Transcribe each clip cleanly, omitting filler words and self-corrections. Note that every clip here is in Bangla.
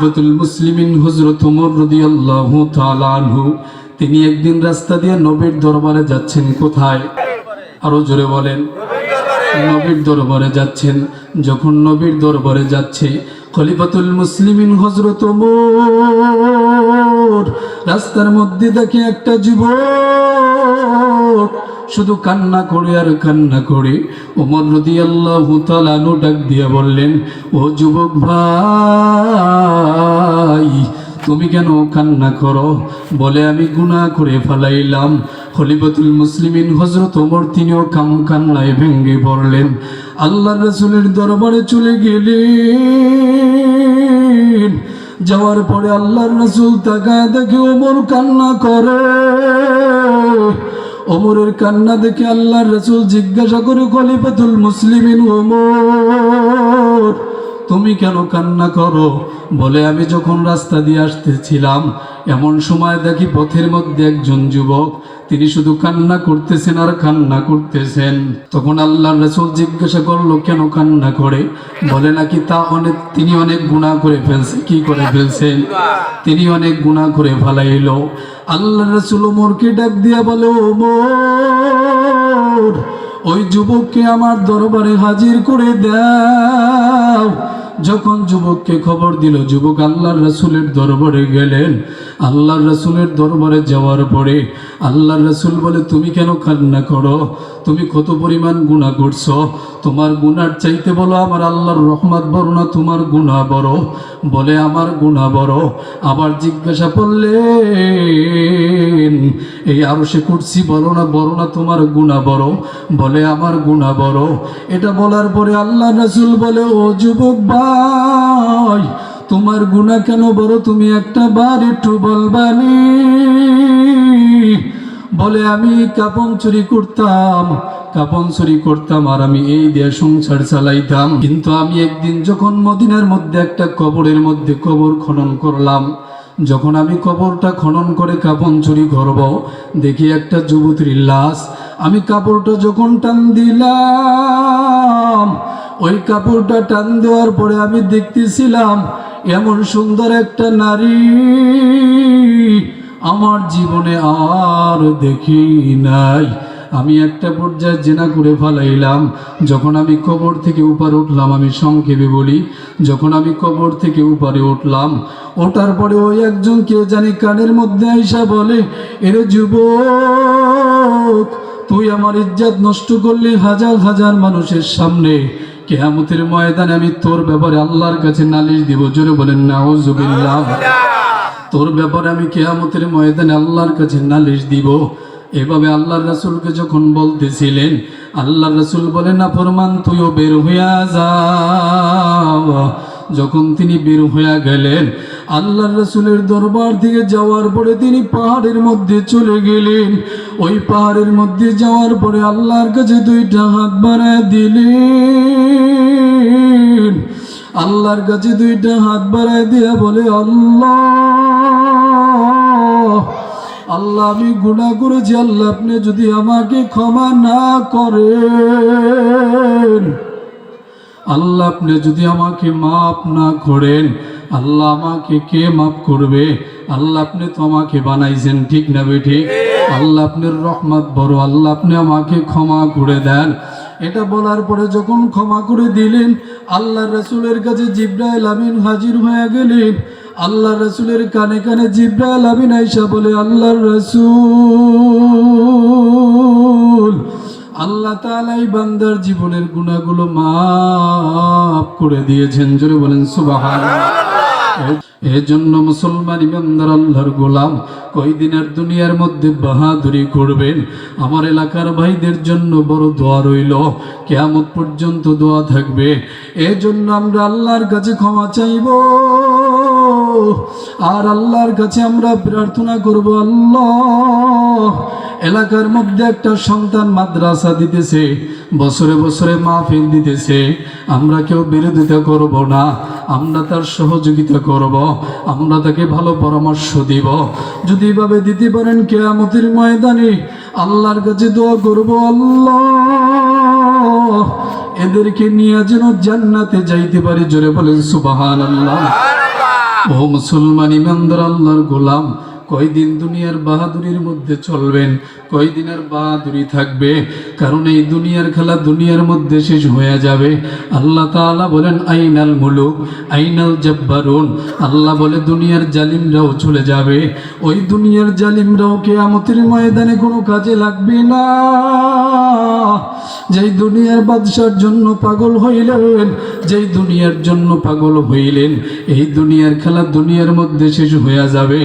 মুসলিমিন হযরত ওমর রাদিয়াল্লাহু তাআলা আনহু তিনি একদিন রাস্তা দিয়ে নবীর দরবারে যাচ্ছেন। কোথায়? আরো জোরে বলেন। নবীর দরবারে যাচ্ছেন। যখন নবীর দরবারে যাচ্ছে, খলিফাতুল মুসলিমিন হযরত ওমর রাস্তার মধ্যে দেখে একটা যুবক শুধু কান্না করে আর কান্না করে। ওমর রাদিয়াল্লাহু তাআলা আনহু ডাক দিয়ে বললেন, ও যুবক ভাই, তুমি কেন কান্না করো? বলে, আমি গুনাহ করে ফেলাইলাম। খলিফাতুল মুসলিমিন হযরত ওমর তিনিও কান্নায় ভেঙে পড়লেন। আল্লাহর রাসূলের দরবারে চলে গেলেন। যাওয়ার পরে আল্লাহর রাসূল তাকায় দেখে ওমর কান্না করে। ওমরের কান্না দেখে আল্লাহর রাসূল জিজ্ঞাসা করে, খলিফাতুল মুসলিমিন ওমর, তুমি কেন কান্না করো? বলে, আমি যখন রাস্তা দিয়ে আসতেছিলাম এমন সময় দেখি পথের মধ্যে একজন যুবক, তিনি শুধু কান্না করতেছেন আর কান্না করতেছেন। তখন আল্লাহর রাসূল জিজ্ঞাসা করলো, কেন কান্না করে? বলে, নাকি তিনি অনেক গুনাহ করে ফেলছে। কি করে ফেলছেন? তিনি অনেক গুনাহ করে ফেলাইলো। আল্লাহর রাসূল ওমরকে ডাক দিয়া বলে, ওমর, ওই যুবককে আমার দরবারে হাজির করে দাও। যখন যুবককে খবর দিল, যুবক আল্লাহর রাসূলের দরবারে গেলেন। আল্লাহর রাসূলের দরবারে যাওয়ার পরে আল্লাহর রাসূল বলে, তুমি কেন কান্না করো? তুমি কত পরিমাণ গুনাহ করছো? তোমার গুনার চাইতে বলো আমার আল্লাহর রহমত বড় না তোমার গুনাহ বড়? বলে, আমার গুনাহ বড়। আবার জিজ্ঞাসা করলেন, এই আরশে কুরসি বড় না তোমার গুনাহ বড়? বলে, আমার গুনাহ বড়। এটা বলার পরে আল্লাহর রাসূল বলে, ও যুবক ভাই, তোমার গুনাহ কেন বড়? তুমি একটা বার একটু বলবানি? বলে, আমি কাপন চুরি করতাম আর আমি এই দিয়ে সংসার চালাইতাম। কিন্তু আমি একদিন যখন মদিনার মধ্যে একটা কবরের মধ্যে কবর খনন করলাম, যখন আমি কবরটা খনন করে কাপন চুরি করব, দেখি একটা যুবতীর লাশ। আমি কাপড়টা যখন টান দিলাম, ওই কাপড়টা টান দেওয়ার পরে আমি দেখতেছিলাম এমন সুন্দর একটা নারী আমার জীবনে আর দেখি নাই। আমি একটা পর্যায়ে জিনা করে ফেলাইলাম। যখন আমি কবর থেকে উপরে উঠলাম, আমি সংক্ষেপে বলি, যখন আমি কবর থেকে উপরে উঠলাম, ওঠার পরে ওই একজন কে জানি কানের মধ্যে আইসা বলে, এরে যুবক, তুই আমার ইজ্জত নষ্ট করলি হাজার হাজার মানুষের সামনে। কিয়ামতের ময়দানে আমি তোর ব্যাপারে আল্লাহর কাছে নালিশ দিব। জোরে বলেন নাউযুবিল্লাহ। তোর ব্যাপারে আমি কিয়ামতের ময়দানে আল্লাহর কাছে নালিশ দিব। এভাবে আল্লাহর রাসূলকে যখন বলতেছিলেন, আল্লাহর রাসূল বলেন, না ফরমান, তুইও বের হইয়া যা। যখন তিনি বের হইয়া গেলেন, আল্লাহর রাসূলের দরবার থেকে যাওয়ার পরে তিনি পাহাড়ের মধ্যে চলে গেলেন। ওই পাহাড়ের মধ্যে যাওয়ার পরে আল্লাহর কাছে দুইটা হাত বাড়ায় দিলেন। আল্লাহর কাছে দুইটা হাত বাড়ায় দিয়া বলে, আল্লাহ, আমি গুনাহ করেছি। আল্লাহ, আপনি যদি আমাকে ক্ষমা না করেন, আল্লাহ, আপনি যদি আমাকে মাফ না করেন, আল্লাহ, আমাকে কে মাফ করবে? আল্লাহ, আপনি তো আমাকে বানাইছেন, ঠিক না বেঠিক? আল্লাহ, আপনার রহমত বড়। আল্লাহ, আপনি আমাকে ক্ষমা করে দেন। এটা বলার পরে যখন ক্ষমা করে দিলেন, আল্লাহর রাসূলের কাছে জিবরাইল আমিন হাজির হয়ে গেলেন। আল্লাহর রাসূলের কানে কানে জিবরাইল আমিন আয়েশা বলে, আল্লাহর রাসূল, আল্লাহ তাআলা এই বান্দার জীবনের গুনাহগুলো মাফ করে দিয়েছেন। জোরে বলেন সুবহানাল্লাহ। এই জন্য মুসলমান ইমানদার আল্লাহর গোলাম কয়দিনের দুনিয়ার মধ্যে বাহাদুরি করবেন। আমার এলাকার ভাইদের জন্য বড় দোয়া রইল, কিয়ামত পর্যন্ত দোয়া থাকবে। এই জন্য আমরা আল্লাহর কাছে ক্ষমা চাইব আর আল্লাহর কাছে আমরা প্রার্থনা করব, আল্লাহ, এলাকার মধ্যে একটা সন্তান মাদ্রাসা দিতেছে, বছরে বছরে মাহফিল দিতেছে, আমরা কেউ বিরোধিতা করব না, আমরা তার সহযোগিতা করব, আমরা তাকে ভালো পরামর্শ দিব। যদি এভাবে দিতে পারেন, কিয়ামতের ময়দানে আল্লাহর কাছে দোয়া করব, আল্লাহ, এদেরকে নিয়ে যেন জান্নাতে যাইতে পারি। জোরে বলেন সুবহানাল্লাহ। ও মুসলমান ইমানদার আল্লাহর গোলাম, কয়দিন দুনিয়ার বাহাদুরির মধ্যে চলবেন, কয়দিন আর বাহাদুরি থাকবে? কারণ এই দুনিয়ার খেলা দুনিয়ার মধ্যে শেষ হয়ে যাবে। আল্লাহ তাআলা বলেন আইনাল মুলুক আইনাল জব্বারুন। আল্লাহ বলে দুনিয়ার জালিমরাও চলে যাবে। ওই দুনিয়ার জালিমরাও কিয়ামতের ময়দানে কোনো কাজে লাগবে না। যেই দুনিয়ার বাদশার জন্য পাগল হইলেন, যেই দুনিয়ার জন্য পাগল হইলেন, এই দুনিয়ার খেলা দুনিয়ার মধ্যে শেষ হয়ে যাবে।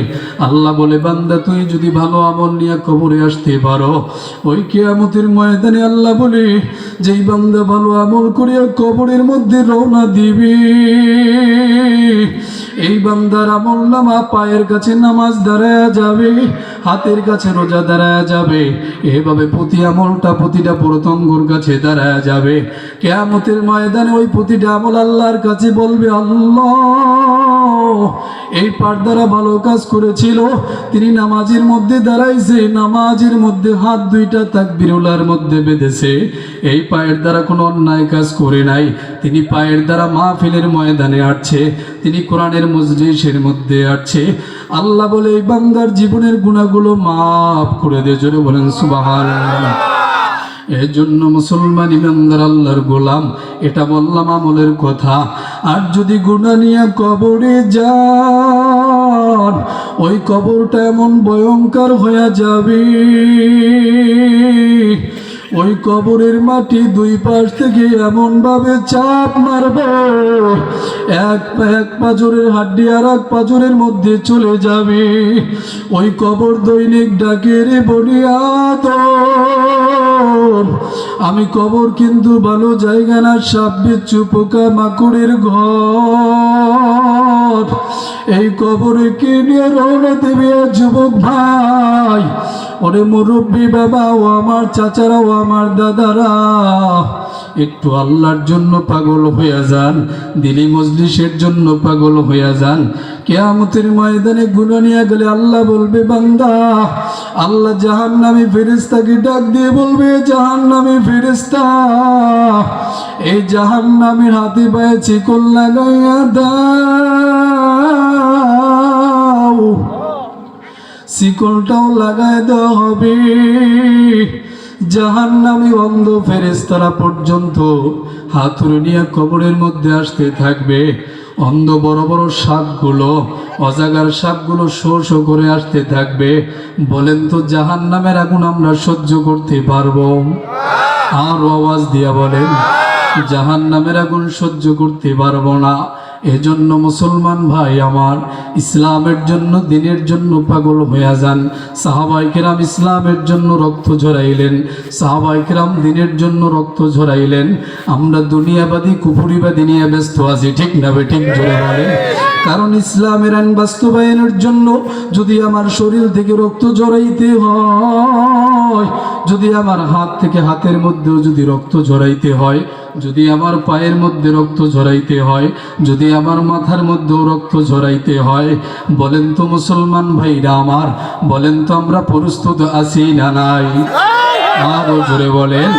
আল্লাহ বলে বান্দা তুই যদি ভালো আমল নিয়ে কবরে আসতে পারো, ওই কিয়ামতের ময়দানে আল্লাহ বলে যেই বান্দা ভালো আমল করিয়া কবরের মধ্যে রওনা দিবে, এই বান্দার আমল নামা পায়ের কাছে নামাজ দাঁড়ায়া যাবে, হাতের কাছে রোজা দাঁড়ায়া যাবে, এভাবে প্রতি আমলটা প্রতিটা প্রত্যঙ্গর কাছে দাঁড়ায়া যাবে। কিয়ামতের ময়দানে ওই প্রতিটা আমল আল্লাহর কাছে বলবে আল্লাহ এই পার দ্বারা ভালো কাজ করেছিল, তিনি নামাজের মধ্যে দাঁড়াইছে, নামাজের মধ্যে হাত দুইটা তাকবীরুল্লাহর মধ্যে বেঁধেছে, এই পায়ের দ্বারা কোনো অন্যায় কাজ করে নাই, তিনি পায়ের দ্বারা মাহফিলের ময়দানে আসছে, তিনি কোরআনের মজলিসের মধ্যে আসছে। আল্লাহ বলে এই বান্দার জীবনের গুনাহগুলো মাফ করে দে। জোরে বলেন সুবহানাল্লাহ। এর জন্য মুসলমান ইমানদার আল্লাহর গোলাম, এটা বললাম আমলের কথা। আর যদি গুনাহ নিয়ে কবরে যান, ওই কবরটা এমন ভয়ঙ্কর হয়ে যাবে, ওই কবরের মাটি দুই পাশ থেকে এমন ভাবে চাপ মারবে, এক পাঁজরের হাড্ডি আর এক পাঁজরের মধ্যে চলে যাবে। ওই কবর দৈনিক ডাকে রে বনিয়াদম, আমি কবর কিন্তু ভালো জায়গা না, সাপ বিচ্ছু পোকা মাকড়ের ঘর। এই কবরে কে নিয়ে রওনা দেবে যুবক ভাই? ওরে মুরব্বী বাবা, ও আমার চাচারা, ও আমার দাদারা, একটু আল্লাহর জন্য পাগল হইয়া যান, দিনী মজলিসের জন্য পাগল হইয়া যান। কিয়ামতের ময়দানে গুনাহ নিয়ে গেলে আল্লাহ বলবে বান্দা, আল্লাহ জাহান্নামী ফেরেশতাকে ডাক দিয়ে বলবে জাহান্নামী ফেরেশতা, এই জাহান্নামীর হাতে পায়ে চিকন লাগাইয়া দাও। শিকলটাও লাগায় দেওয়া হবে। জাহান্নামী অন্ধ ফেরেশতারা পর্যন্ত হাতুড়ি নিয়ে কবরের মধ্যে আসতে থাকবে। অন্ধ বড় বড় সাপগুলো, অজাগার সাপগুলো শো শো করে আসতে থাকবে। বলেন তো জাহান্নামের আগুন আমরা সহ্য করতে পারবো? আর আওয়াজ দিয়া বলেন, জাহান্নামের আগুন সহ্য করতে পারবো না। এজন্য মুসলমান ভাই আমার, ইসলামের জন্য দ্বীনের জন্য পাগল হইয়া যান। সাহাবায়ে কেরাম ইসলামের জন্য রক্ত ঝরাইলেন, সাহাবায়ে কেরাম দ্বীনের জন্য রক্ত ঝরাইলেন। আমরা দুনিয়াবাদী কুফরিবাদী নিয়ে ব্যস্ত আছি, ঠিক না বেঠিক? জোরে বলেন। কারণ ইসলামের আইন বাস্তবায়নের জন্য যদি আমার শরীর থেকে রক্ত ঝরাইতে হয়, যদি আমার হাত থেকে হাতের মধ্যেও যদি রক্ত ঝরাইতে হয়, যদি আমার পায়ের মধ্যে রক্ত ঝরাইতে হয়, যদি আমার মাথার মধ্যেও রক্ত ঝরাইতে হয়, বলেন তো মুসলমান ভাইরা আমার, বলেন তো আমরা প্রস্তুত আছি না নাই? আরো জোরে বলেন।